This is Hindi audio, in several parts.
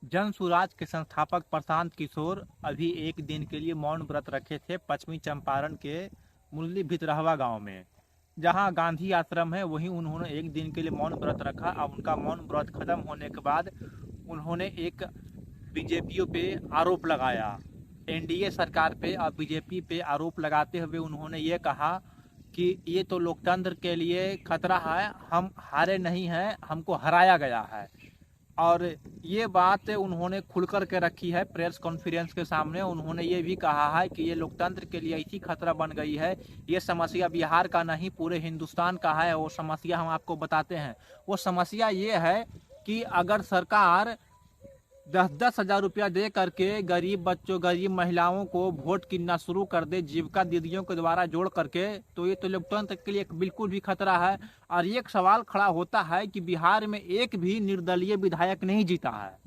जन सुराज के संस्थापक प्रशांत किशोर अभी एक दिन के लिए मौन व्रत रखे थे पश्चिमी चंपारण के मुरली भितरहवा गांव में, जहां गांधी आश्रम है। वहीं उन्होंने एक दिन के लिए मौन व्रत रखा। अब उनका मौन व्रत खत्म होने के बाद उन्होंने एक बीजेपी पे आरोप लगाया, एनडीए सरकार पे और बीजेपी पे आरोप लगाते हुए उन्होंने ये कहा कि ये तो लोकतंत्र के लिए खतरा है, हम हारे नहीं हैं, हमको हराया गया है। और ये बात उन्होंने खुल कर के रखी है प्रेस कॉन्फ्रेंस के सामने। उन्होंने ये भी कहा है कि ये लोकतंत्र के लिए ऐसी खतरा बन गई है, ये समस्या बिहार का नहीं पूरे हिंदुस्तान का है। वो समस्या हम आपको बताते हैं। वो समस्या ये है कि अगर सरकार 10-10 हज़ार रुपया दे करके गरीब बच्चों, गरीब महिलाओं को वोट गिनना शुरू कर दे, जीविका दीदियों के द्वारा जोड़ करके, तो ये तो लोकतंत्र के लिए बिल्कुल भी खतरा है। और एक सवाल खड़ा होता है कि बिहार में एक भी निर्दलीय विधायक नहीं जीता है।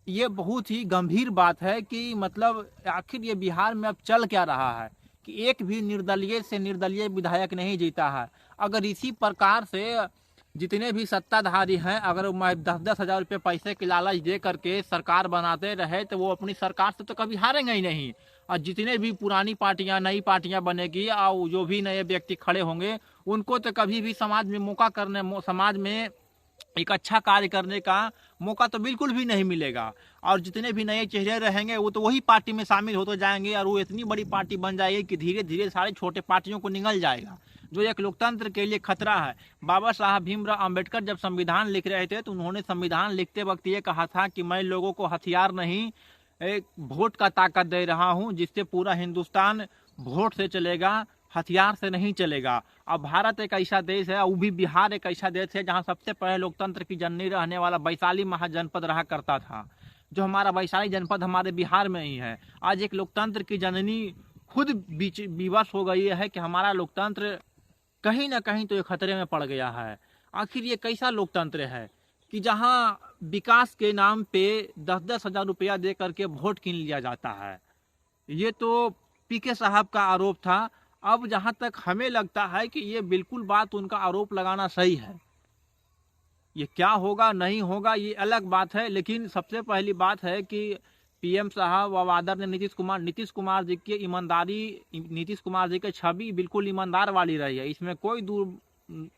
ये बहुत ही गंभीर बात है कि मतलब आखिर ये बिहार में अब चल क्या रहा है कि एक भी निर्दलीय से निर्दलीय विधायक नहीं जीता है। अगर इसी प्रकार से जितने भी सत्ताधारी हैं, अगर 10-10 हज़ार रुपये पैसे के लालच दे करके सरकार बनाते रहे तो वो अपनी सरकार से तो कभी हारेंगे ही नहीं। और जितने भी पुरानी पार्टियां, नई पार्टियां बनेगी और जो भी नए व्यक्ति खड़े होंगे, उनको तो कभी भी समाज में मौका करने, समाज में एक अच्छा कार्य करने का मौका तो बिल्कुल भी नहीं मिलेगा। और जितने भी नए चेहरे रहेंगे वो तो वही पार्टी में शामिल होते जाएंगे और वो इतनी बड़ी पार्टी बन जाएगी कि धीरे धीरे सारे छोटे पार्टियों को निगल जाएगा, जो एक लोकतंत्र के लिए खतरा है। बाबा साहब भीमराव अंबेडकर जब संविधान लिख रहे थे तो उन्होंने संविधान लिखते वक्त ये कहा था कि मैं लोगों को हथियार नहीं, एक वोट का ताकत दे रहा हूं, जिससे पूरा हिंदुस्तान वोट से चलेगा, हथियार से नहीं चलेगा। अब भारत एक ऐसा देश है, वो भी बिहार एक ऐसा देश है जहां सबसे पहले लोकतंत्र की जननी रहने वाला वैशाली महाजनपद रहा करता था, जो हमारा वैशाली जनपद हमारे बिहार में ही है। आज एक लोकतंत्र की जननी खुद बीच विवश हो गई है कि हमारा लोकतंत्र कहीं ना कहीं तो ये खतरे में पड़ गया है। आखिर ये कैसा लोकतंत्र है कि जहां विकास के नाम पे 10-10 हज़ार रुपया दे करके वोट कीन लिया जाता है। ये तो पीके साहब का आरोप था। अब जहां तक हमें लगता है कि ये बिल्कुल बात उनका आरोप लगाना सही है। ये क्या होगा नहीं होगा ये अलग बात है, लेकिन सबसे पहली बात है कि पीएम साहब और आदरणीय नीतीश कुमार जी की ईमानदारी, नीतीश कुमार जी की छवि बिल्कुल ईमानदार वाली रही है। इसमें कोई दूर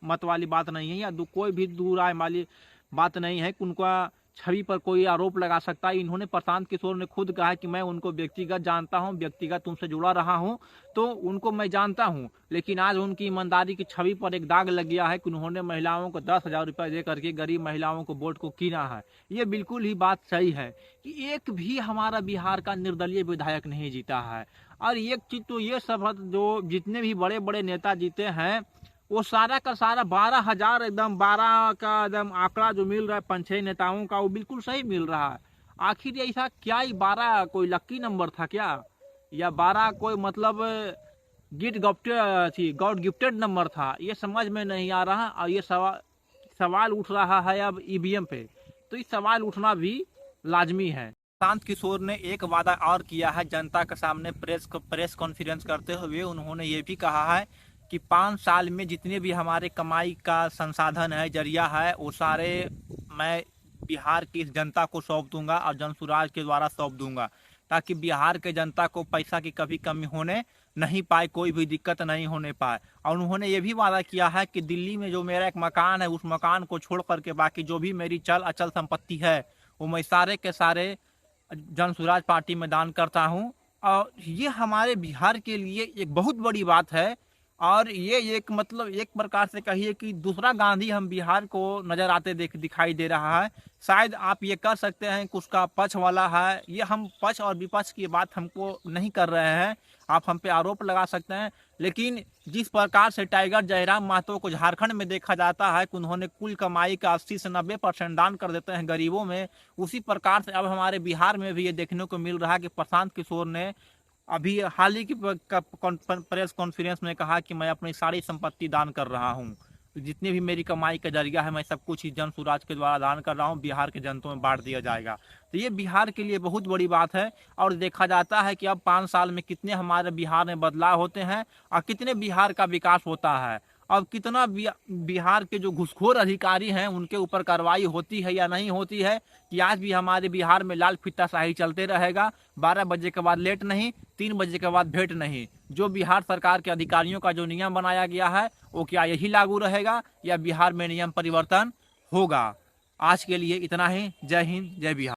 मत वाली बात नहीं है या कोई भी दूर आए वाली बात नहीं है कि उनका छवि पर कोई आरोप लगा सकता है। इन्होंने, प्रशांत किशोर ने खुद कहा कि मैं उनको व्यक्तिगत जानता हूं, व्यक्तिगत उनसे जुड़ा रहा हूं, तो उनको मैं जानता हूं। लेकिन आज उनकी ईमानदारी की छवि पर एक दाग लग गया है कि उन्होंने महिलाओं को 10 हज़ार रुपये दे करके गरीब महिलाओं को वोट को कीना है। ये बिल्कुल ही बात सही है कि एक भी हमारा बिहार का निर्दलीय विधायक नहीं जीता है। और एक चीज तो ये सब है, जो जितने भी बड़े बड़े नेता जीते हैं वो सारा का सारा 12 हज़ार, एकदम 12 का एकदम आंकड़ा जो मिल रहा है 5-6 नेताओं का, वो बिल्कुल सही मिल रहा है। आखिर ऐसा क्या ही 12 कोई लक्की नंबर था क्या, या 12 कोई मतलब गॉड गिफ्टेड नंबर था, ये समझ में नहीं आ रहा। और ये सवाल उठ रहा है अब ईवीएम पे, तो इस सवाल उठना भी लाजमी है। प्रशांत किशोर ने एक वादा और किया है जनता के सामने प्रेस कॉन्फ्रेंस करते हुए। उन्होंने ये भी कहा है कि 5 साल में जितने भी हमारे कमाई का संसाधन है, जरिया है, वो सारे मैं बिहार की इस जनता को सौंप दूंगा और जनसुराज के द्वारा सौंप दूंगा, ताकि बिहार के जनता को पैसा की कभी कमी होने नहीं पाए, कोई भी दिक्कत नहीं होने पाए। और उन्होंने ये भी वादा किया है कि दिल्ली में जो मेरा एक मकान है, उस मकान को छोड़ करके बाकी जो भी मेरी चल अचल संपत्ति है वो मैं सारे के सारे जनसुराज पार्टी में दान करता हूँ। और ये हमारे बिहार के लिए एक बहुत बड़ी बात है। और ये एक मतलब एक प्रकार से कहिए कि दूसरा गांधी हम बिहार को नजर आते दिखाई दे रहा है। शायद आप ये कर सकते हैं कि उसका पक्ष वाला है, ये हम पक्ष और विपक्ष की बात हमको नहीं कर रहे हैं, आप हम पे आरोप लगा सकते हैं। लेकिन जिस प्रकार से टाइगर जयराम महतो को झारखंड में देखा जाता है कि उन्होंने कुल कमाई का 80 से 90% दान कर देते हैं गरीबों में, उसी प्रकार से अब हमारे बिहार में भी ये देखने को मिल रहा है कि प्रशांत किशोर ने अभी हाल ही की प्रेस कॉन्फ्रेंस में कहा कि मैं अपनी सारी संपत्ति दान कर रहा हूं, जितने भी मेरी कमाई का जरिया है मैं सब कुछ ही जन सुराज के द्वारा दान कर रहा हूं, बिहार के जनता में बांट दिया जाएगा। तो ये बिहार के लिए बहुत बड़ी बात है। और देखा जाता है कि अब 5 साल में कितने हमारे बिहार में बदलाव होते हैं और कितने बिहार का विकास होता है। अब कितना बिहार के जो घूसखोर अधिकारी हैं उनके ऊपर कार्रवाई होती है या नहीं होती है, कि आज भी हमारे बिहार में लाल फीताशाही चलते रहेगा। 12 बजे के बाद लेट नहीं, 3 बजे के बाद भेंट नहीं। जो बिहार सरकार के अधिकारियों का जो नियम बनाया गया है वो क्या यही लागू रहेगा या बिहार में नियम परिवर्तन होगा? आज के लिए इतना ही। जय हिंद, जय बिहार।